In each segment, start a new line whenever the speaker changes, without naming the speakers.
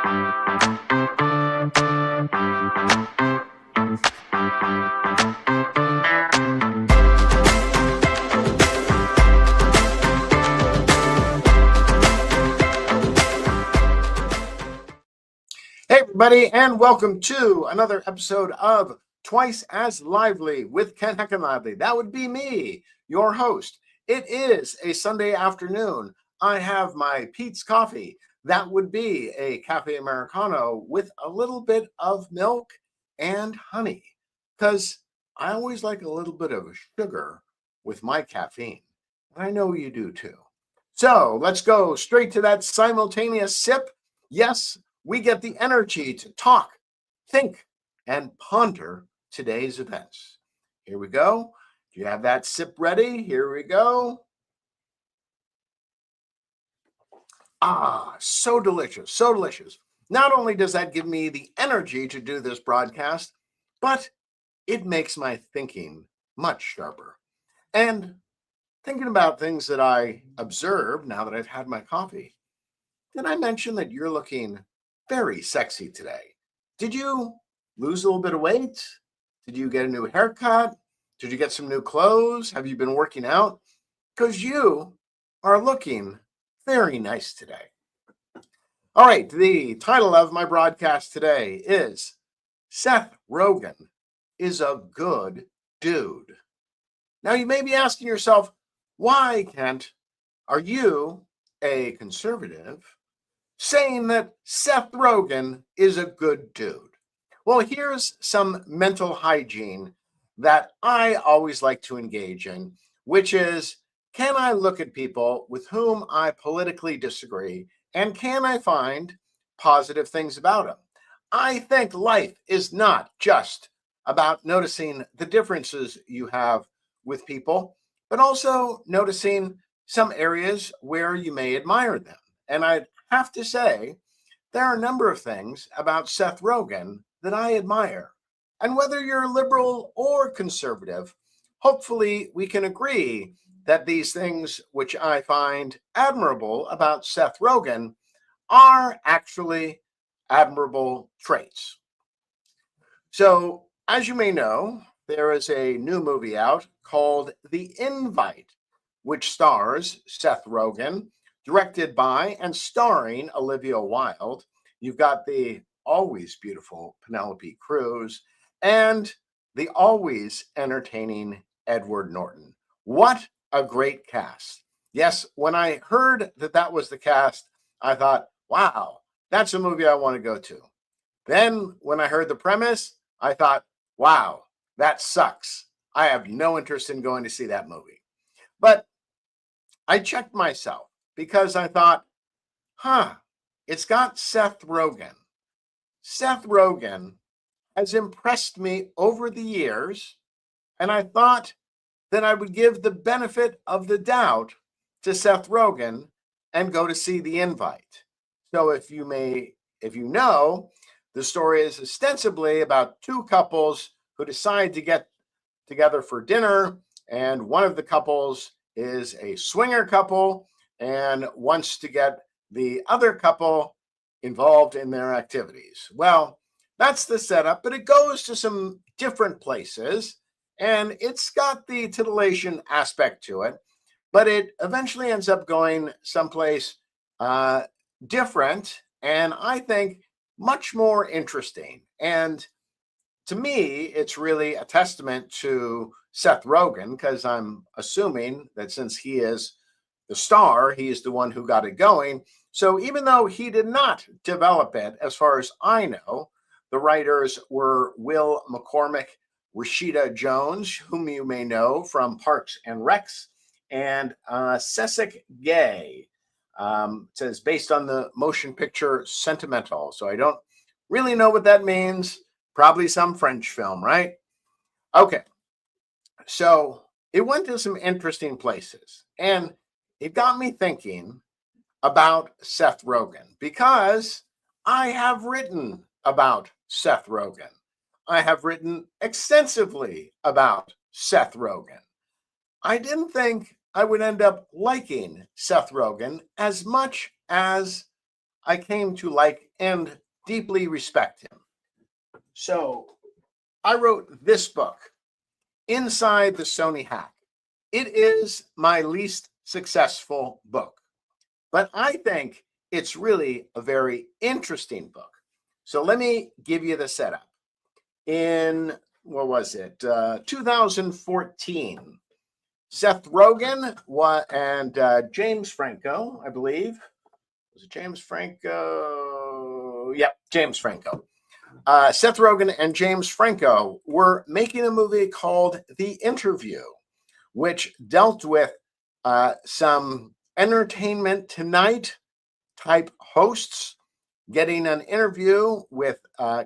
Hey, everybody, and welcome to another episode of Twice as Lively with Ken Heckenlively. That would be me, your host. It is a Sunday afternoon. I have my Pete's coffee. That would be a cafe Americano with a little bit of milk and honey, because I always like a little bit of sugar with my caffeine. And I know you do too. So let's go straight to that simultaneous sip. Yes, we get the energy to talk, think, and ponder today's events. Here we go. Do you have that sip ready? Here we go. Ah, so delicious, so delicious. Not only does that give me the energy to do this broadcast, but it makes my thinking much sharper. And thinking about things that I observe now that I've had my coffee, did I mention that you're looking very sexy today? Did you lose a little bit of weight? Did you get a new haircut? Did you get some new clothes? Have you been working out? Because you are looking very nice today. All right, the title of my broadcast today is Seth Rogen is a Good Dude. Now, you may be asking yourself, why, Kent, are you, a conservative, saying that Seth Rogen is a good dude? Well, here's some mental hygiene that I always like to engage in, which is, can I look at people with whom I politically disagree, and can I find positive things about them? I think life is not just about noticing the differences you have with people, but also noticing some areas where you may admire them. And I have to say, there are a number of things about Seth Rogen that I admire. And whether you're liberal or conservative, hopefully we can agree that these things which I find admirable about Seth Rogen are actually admirable traits. So, as you may know, there is a new movie out called The Invite, which stars Seth Rogen, directed by and starring Olivia Wilde. You've got the always beautiful Penelope Cruz and the always entertaining Edward Norton. What a great cast. Yes, when I heard that that was the cast, I thought, wow, that's a movie I want to go to. Then when I heard the premise, I thought, wow, that sucks. I have no interest in going to see that movie. But I checked myself because I thought, it's got Seth Rogen. Seth Rogen has impressed me over the years, and I thought that I would give the benefit of the doubt to Seth Rogen and go to see The Invite. So if you know, the story is ostensibly about two couples who decide to get together for dinner, and one of the couples is a swinger couple and wants to get the other couple involved in their activities. Well, that's the setup, but it goes to some different places, and it's got the titillation aspect to it, but it eventually ends up going someplace different, and I think much more interesting. And to me, it's really a testament to Seth Rogen, because I'm assuming that since he is the star, he is the one who got it going. So even though he did not develop it, as far as I know, the writers were Will McCormick, Rashida Jones, whom you may know from Parks and Recs, and Cecil Gay. It says based on the motion picture Sentimental. So I don't really know what that means. Probably some French film, right? Okay. So it went to some interesting places, and it got me thinking about Seth Rogen, because I have written about Seth Rogen. I have written extensively about Seth Rogen. I didn't think I would end up liking Seth Rogen as much as I came to like and deeply respect him. So I wrote this book, Inside the Sony Hack. It is my least successful book, but I think it's really a very interesting book. So let me give you the setup. In, what was it, 2014, Seth Rogen and James Franco, I believe. Was it James Franco? Yep, James Franco. Seth Rogen and James Franco were making a movie called The Interview, which dealt with some Entertainment Tonight type hosts getting an interview with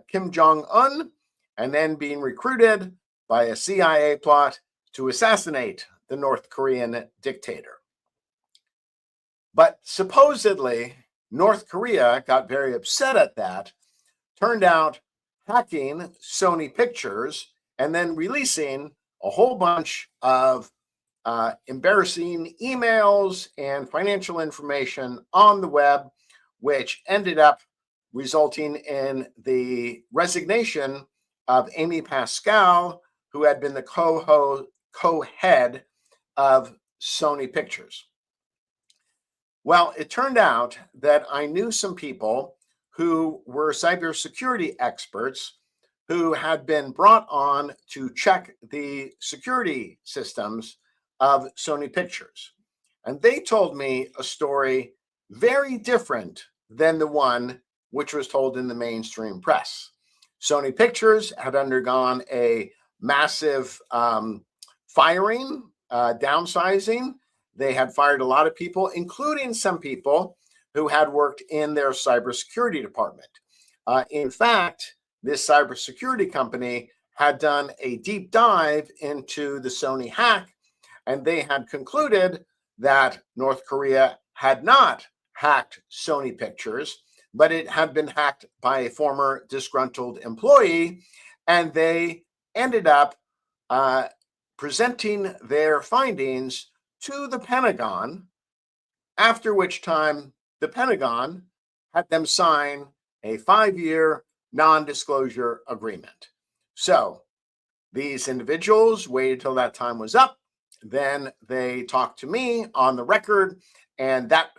Kim Jong-un and then being recruited by a CIA plot to assassinate the North Korean dictator. But supposedly, North Korea got very upset at that, turned out hacking Sony Pictures and then releasing a whole bunch of embarrassing emails and financial information on the web, which ended up resulting in the resignation of Amy Pascal, who had been the co-head of Sony Pictures. Well, it turned out that I knew some people who were cybersecurity experts who had been brought on to check the security systems of Sony Pictures. And they told me a story very different than the one which was told in the mainstream press. Sony Pictures had undergone a massive firing, downsizing. They had fired a lot of people, including some people who had worked in their cybersecurity department. In fact, this cybersecurity company had done a deep dive into the Sony hack, and they had concluded that North Korea had not hacked Sony Pictures, but it had been hacked by a former disgruntled employee, and they ended up presenting their findings to the Pentagon, after which time the Pentagon had them sign a 5-year non-disclosure agreement. So these individuals waited till that time was up. Then they talked to me on the record, and that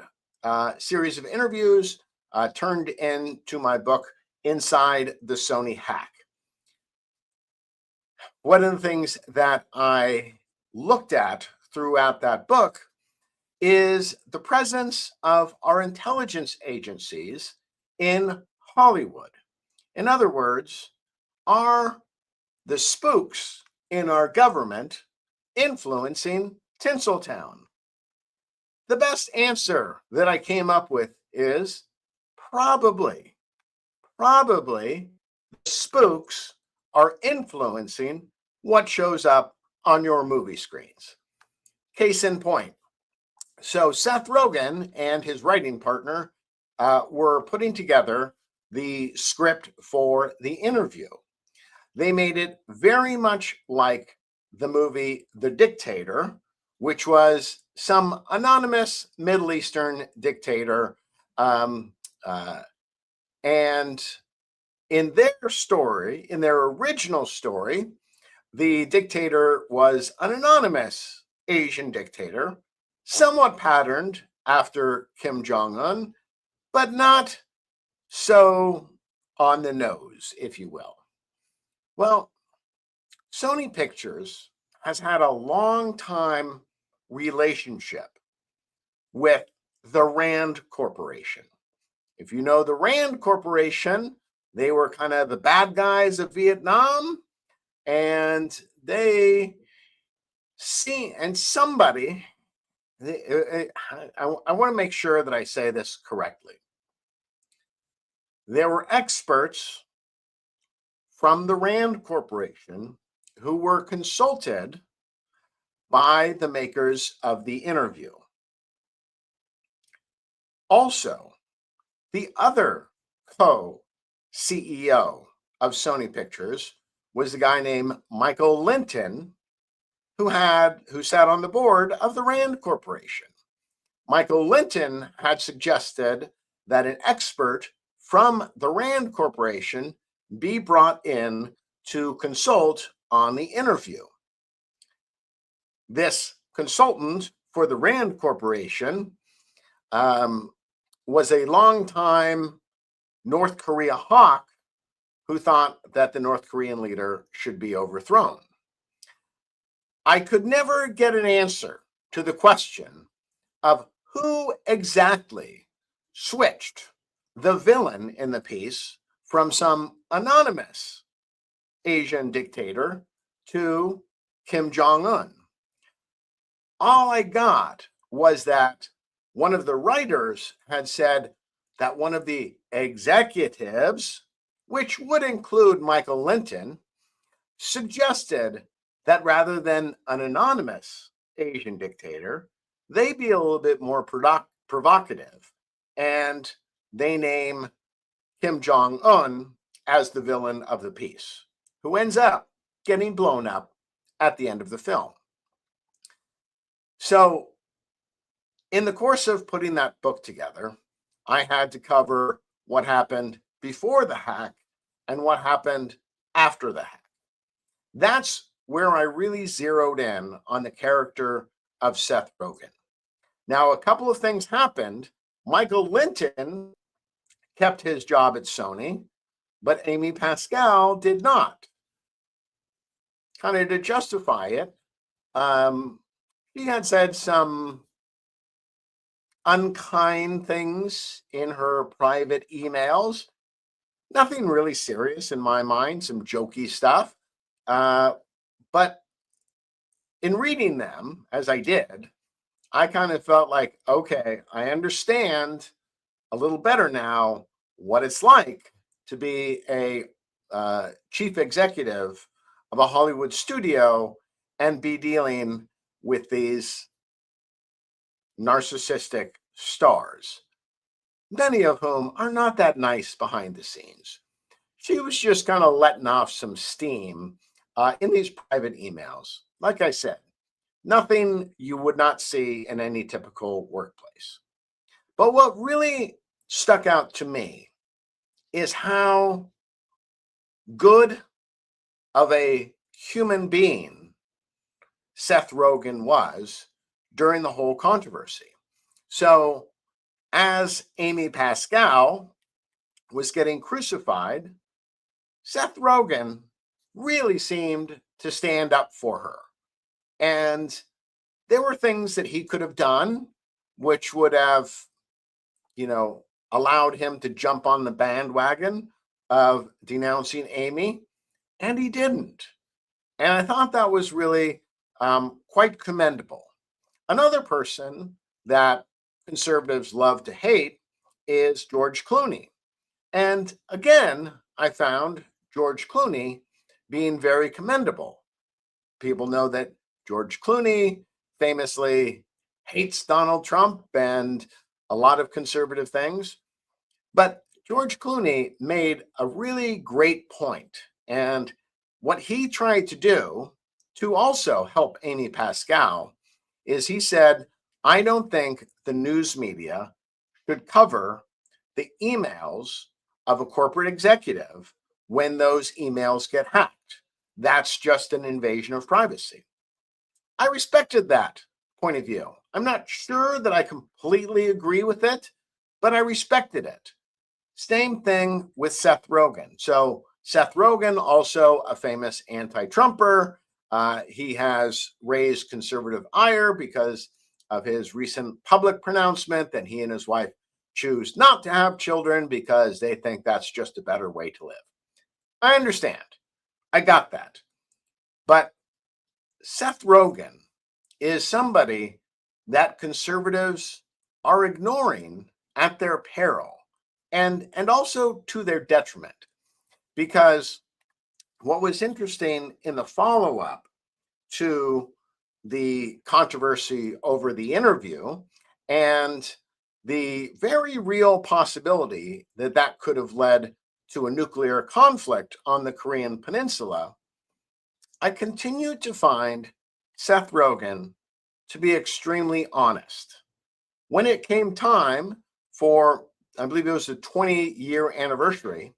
series of interviews turned into my book, Inside the Sony Hack. One of the things that I looked at throughout that book is the presence of our intelligence agencies in Hollywood. In other words, are the spooks in our government influencing Tinseltown? The best answer that I came up with is probably the spooks are influencing what shows up on your movie screens. Case in point. So Seth Rogen and his writing partner were putting together the script for The Interview. They made it very much like the movie The Dictator, which was some anonymous Middle Eastern dictator. And in their story, in their original story, the dictator was an anonymous Asian dictator, somewhat patterned after Kim Jong-un, but not so on the nose, if you will. Well, Sony Pictures has had a long time relationship with the Rand Corporation. If you know the Rand Corporation, they were kind of the bad guys of Vietnam, and they see, and somebody, I want to make sure that I say this correctly. There were experts from the Rand Corporation who were consulted by the makers of The Interview. Also, the other co-CEO of Sony Pictures was a guy named Michael Linton, who sat on the board of the Rand Corporation. Michael Linton had suggested that an expert from the Rand Corporation be brought in to consult on the interview. This consultant for the Rand Corporation was a longtime North Korea hawk who thought that the North Korean leader should be overthrown. I could never get an answer to the question of who exactly switched the villain in the piece from some anonymous Asian dictator to Kim Jong-un. All I got was that one of the writers had said that one of the executives, which would include Michael Linton, suggested that rather than an anonymous Asian dictator, they be a little bit more provocative, and they name Kim Jong-un as the villain of the piece, who ends up getting blown up at the end of the film. So, in the course of putting that book together, I had to cover what happened before the hack and what happened after the hack. That's where I really zeroed in on the character of Seth Rogen. Now, a couple of things happened. Michael Linton kept his job at Sony, but Amy Pascal did not. Kind of to justify it, she had said some unkind things in her private emails. Nothing really serious in my mind, some jokey stuff. But in reading them, as I did, I kind of felt like, okay, I understand a little better now what it's like to be a chief executive of a Hollywood studio and be dealing with these narcissistic stars, many of whom are not that nice behind the scenes. She was just kind of letting off some steam in these private emails. Like I said, nothing you would not see in any typical workplace. But what really stuck out to me is how good of a human being Seth Rogen was during the whole controversy. So, as Amy Pascal was getting crucified, Seth Rogen really seemed to stand up for her. And there were things that he could have done, which would have, allowed him to jump on the bandwagon of denouncing Amy, and he didn't. And I thought that was really quite commendable. Another person that conservatives love to hate is George Clooney. And again, I found George Clooney being very commendable. People know that George Clooney famously hates Donald Trump and a lot of conservative things. But George Clooney made a really great point. And what he tried to do to also help Amy Pascal is he said, I don't think the news media should cover the emails of a corporate executive when those emails get hacked. That's just an invasion of privacy. I respected that point of view. I'm not sure that I completely agree with it, but I respected it. Same thing with Seth Rogen. So Seth Rogen, also a famous anti-Trumper. He has raised conservative ire because of his recent public pronouncement that he and his wife choose not to have children because they think that's just a better way to live. I understand. I got that. But Seth Rogen is somebody that conservatives are ignoring at their peril and also to their detriment. Because what was interesting in the follow-up to the controversy over the interview and the very real possibility that that could have led to a nuclear conflict on the Korean Peninsula, I continued to find Seth Rogen to be extremely honest. When it came time for I believe it was the 20-year anniversary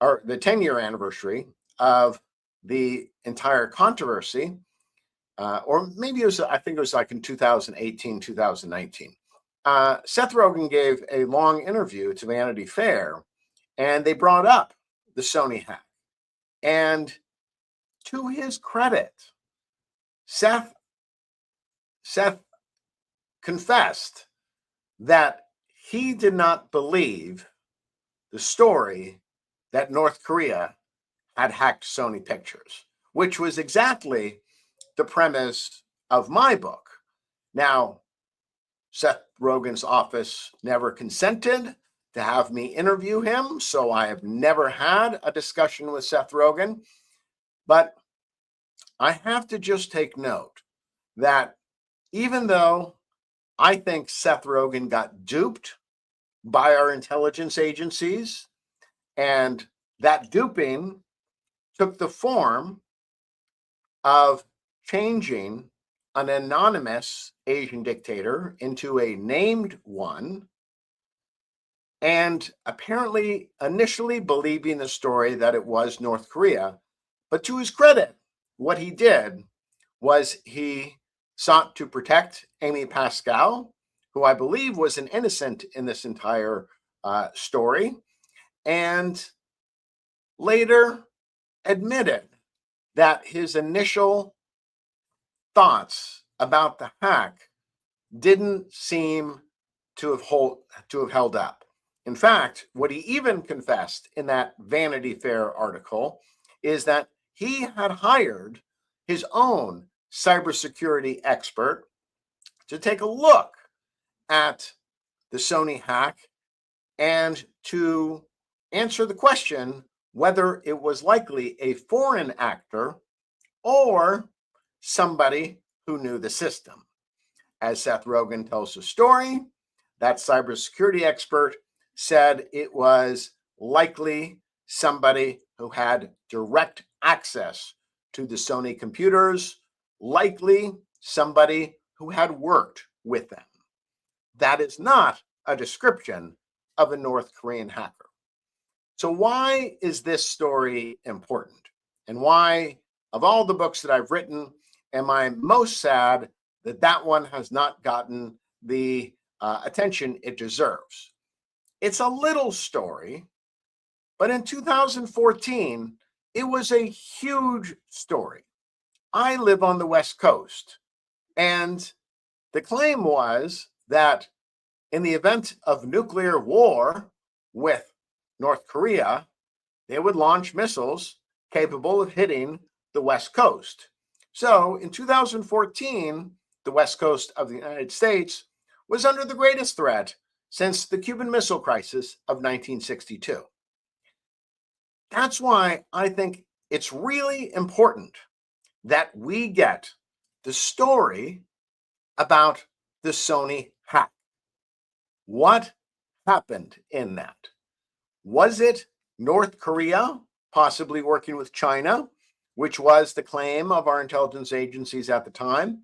or the 10-year anniversary of the entire controversy, or maybe it was, I think it was like in 2018, 2019. Seth Rogen gave a long interview to Vanity Fair, and they brought up the Sony hack. And to his credit, Seth confessed that he did not believe the story that North Korea had hacked Sony Pictures, which was exactly the premise of my book. Now, Seth Rogen's office never consented to have me interview him, so I have never had a discussion with Seth Rogen. But I have to just take note that even though I think Seth Rogen got duped by our intelligence agencies, and that duping took the form of changing an anonymous Asian dictator into a named one, and apparently initially believing the story that it was North Korea. But to his credit, what he did was he sought to protect Amy Pascal, who I believe was an innocent in this entire story, and later admitted that his initial thoughts about the hack didn't seem to have held up. In fact, what he even confessed in that Vanity Fair article is that he had hired his own cybersecurity expert to take a look at the Sony hack and to answer the question whether it was likely a foreign actor or somebody who knew the system. As Seth Rogen tells the story, that cybersecurity expert said it was likely somebody who had direct access to the Sony computers, likely somebody who had worked with them. That is not a description of a North Korean hacker. So why is this story important? And why, of all the books that I've written, am I most sad that that one has not gotten the attention it deserves? It's a little story, but in 2014, it was a huge story. I live on the West Coast, and the claim was that in the event of nuclear war with North Korea, they would launch missiles capable of hitting the West Coast. So in 2014, the West Coast of the United States was under the greatest threat since the Cuban Missile Crisis of 1962. That's why I think it's really important that we get the story about the Sony hack. What happened in that? Was it North Korea possibly working with China, which was the claim of our intelligence agencies at the time?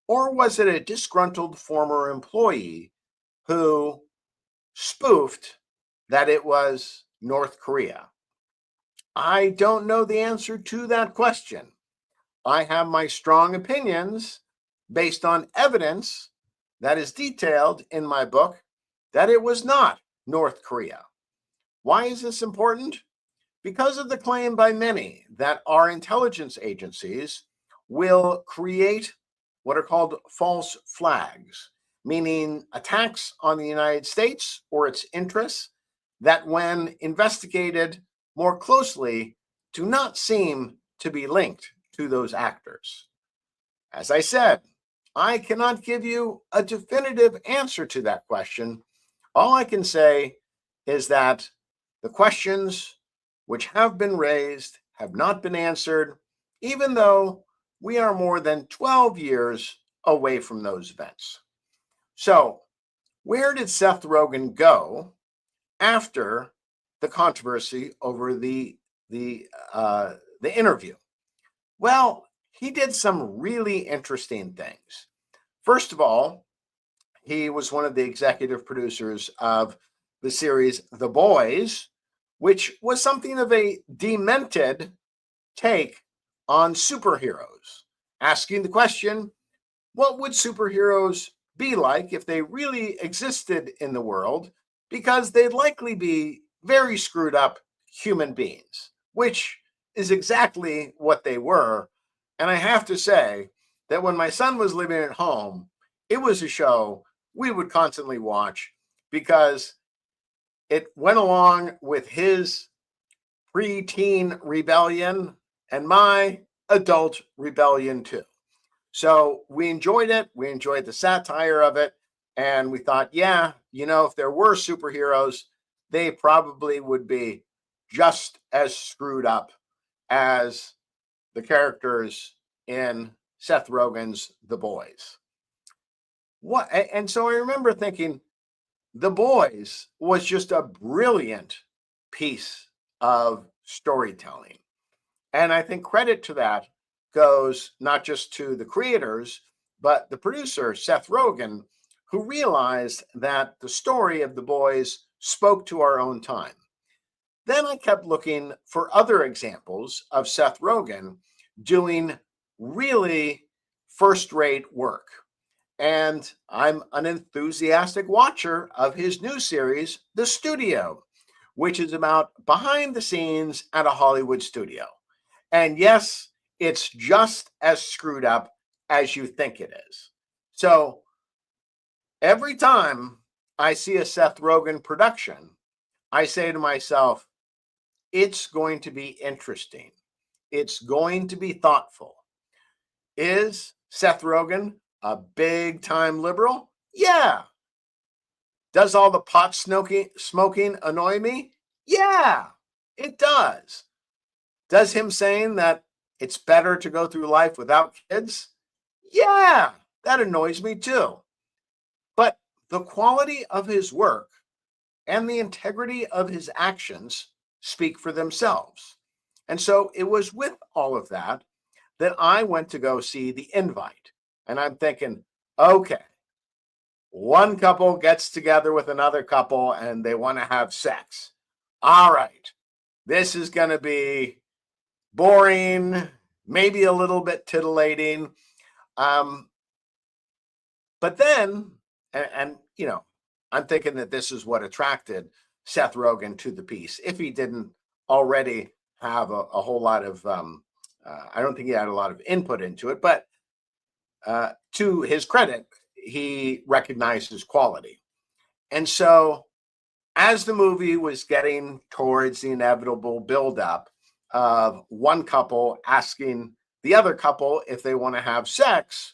Or was it a disgruntled former employee who spoofed that it was North Korea? I don't know the answer to that question. I have my strong opinions based on evidence that is detailed in my book that it was not North Korea. Why is this important? Because of the claim by many that our intelligence agencies will create what are called false flags, meaning attacks on the United States or its interests that, when investigated more closely, do not seem to be linked to those actors. As I said, I cannot give you a definitive answer to that question. All I can say is that the questions which have been raised have not been answered, even though we are more than 12 years away from those events. So, where did Seth Rogen go after the controversy over the interview? Well, he did some really interesting things. First of all, he was one of the executive producers of the series The Boys, which was something of a demented take on superheroes, asking the question, what would superheroes be like if they really existed in the world? Because they'd likely be very screwed up human beings, which is exactly what they were. And I have to say that when my son was living at home, it was a show we would constantly watch because it went along with his preteen rebellion and my adult rebellion too. So we enjoyed it. We enjoyed the satire of it. And we thought, yeah, if there were superheroes, they probably would be just as screwed up as the characters in Seth Rogen's The Boys. And so I remember thinking, The Boys was just a brilliant piece of storytelling. And I think credit to that goes not just to the creators, but the producer, Seth Rogen, who realized that the story of The Boys spoke to our own time. Then I kept looking for other examples of Seth Rogen doing really first-rate work. And I'm an enthusiastic watcher of his new series, The Studio, which is about behind the scenes at a Hollywood studio. And yes, it's just as screwed up as you think it is. So every time I see a Seth Rogen production, I say to myself, it's going to be interesting. It's going to be thoughtful. Is Seth Rogen a big time liberal? Yeah. Does all the pot smoking annoy me? Yeah, it does. Does him saying that it's better to go through life without kids? Yeah, that annoys me too. But the quality of his work and the integrity of his actions speak for themselves. And so it was with all of that that I went to go see The Invite. And I'm thinking, okay, one couple gets together with another couple and they want to have sex. All right, this is going to be boring, maybe a little bit titillating. Um, but then, I'm thinking that this is what attracted Seth Rogen to the piece. If he didn't already have a whole lot of, I don't think he had a lot of input into it, but to his credit, he recognized his quality. And so as the movie was getting towards the inevitable buildup of one couple asking the other couple if they want to have sex,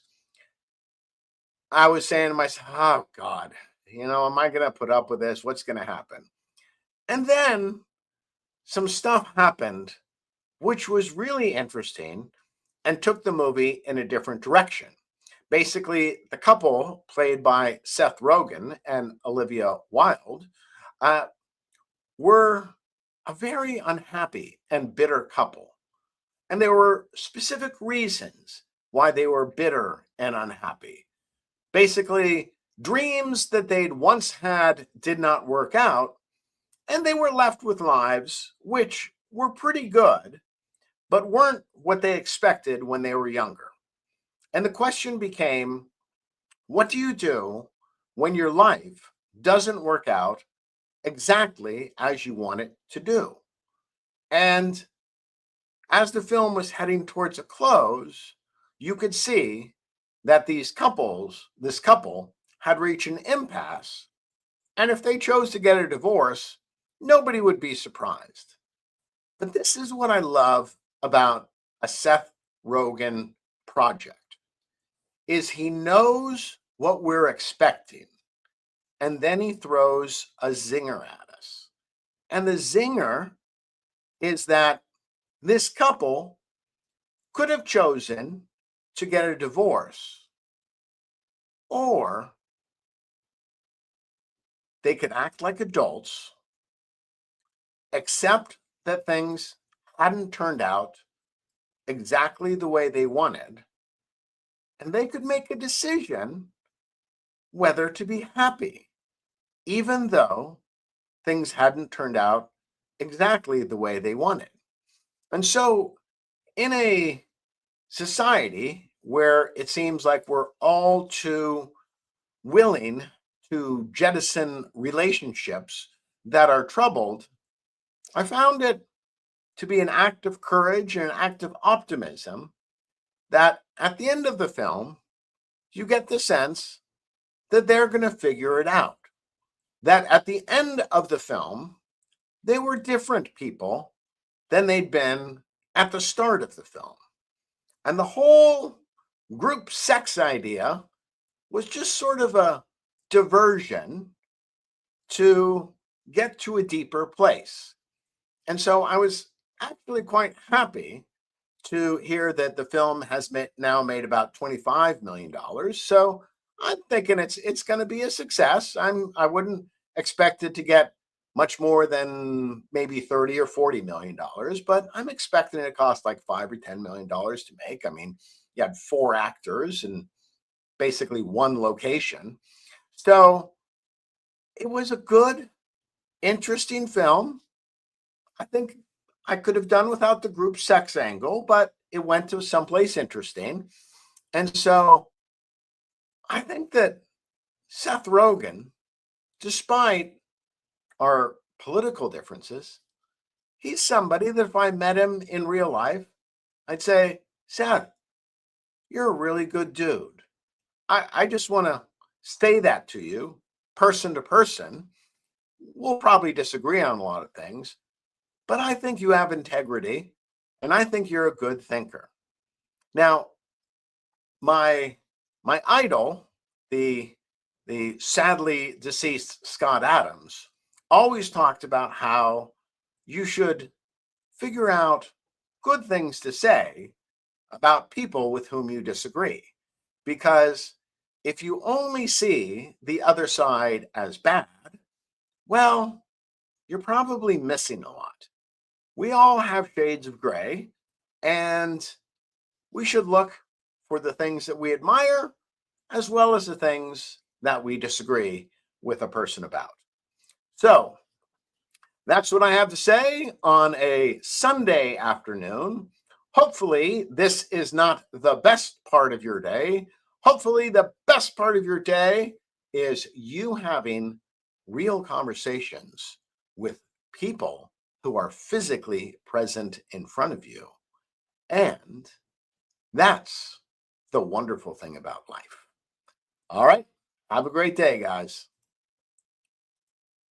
I was saying to myself, oh God, am I going to put up with this? What's going to happen? And then some stuff happened, which was really interesting and took the movie in a different direction. Basically, the couple played by Seth Rogen and Olivia Wilde were a very unhappy and bitter couple. And there were specific reasons why they were bitter and unhappy. Basically, dreams that they'd once had did not work out, and they were left with lives which were pretty good, but weren't what they expected when they were younger. And the question became, what do you do when your life doesn't work out exactly as you want it to do? And as the film was heading towards a close, you could see that this couple had reached an impasse. And if they chose to get a divorce, nobody would be surprised. But this is what I love about a Seth Rogen project, is he knows what we're expecting, and then he throws a zinger at us. And the zinger is that this couple could have chosen to get a divorce, or they could act like adults, accept that things hadn't turned out exactly the way they wanted, and they could make a decision whether to be happy, even though things hadn't turned out exactly the way they wanted. And so, in a society where it seems like we're all too willing to jettison relationships that are troubled, I found it to be an act of courage and an act of optimism that at the end of the film, you get the sense that they're going to figure it out. That at the end of the film, they were different people than they'd been at the start of the film. And the whole group sex idea was just sort of a diversion to get to a deeper place. And so I was actually quite happy to hear that the film has now made about $25 million. So I'm thinking it's going to be a success. I wouldn't expect it to get much more than maybe 30 or 40 million dollars, but I'm expecting it to cost like 5 or 10 million dollars to make. I mean, you had 4 actors and basically one location. So it was a good, interesting film. I think I could have done without the group sex angle, but it went to someplace interesting. And so I think that Seth Rogen, despite our political differences, he's somebody that if I met him in real life, I'd say, Seth, you're a really good dude. I just want to say that to you, person to person. We'll probably disagree on a lot of things, but I think you have integrity and I think you're a good thinker. Now, my idol, the sadly deceased Scott Adams, always talked about how you should figure out good things to say about people with whom you disagree. Because if you only see the other side as bad, well, you're probably missing a lot. We all have shades of gray, and we should look for the things that we admire as well as the things that we disagree with a person about. So that's what I have to say on a Sunday afternoon. Hopefully, this is not the best part of your day. Hopefully, the best part of your day is you having real conversations with people who are physically present in front of you. And that's the wonderful thing about life. All right. Have a great day, guys.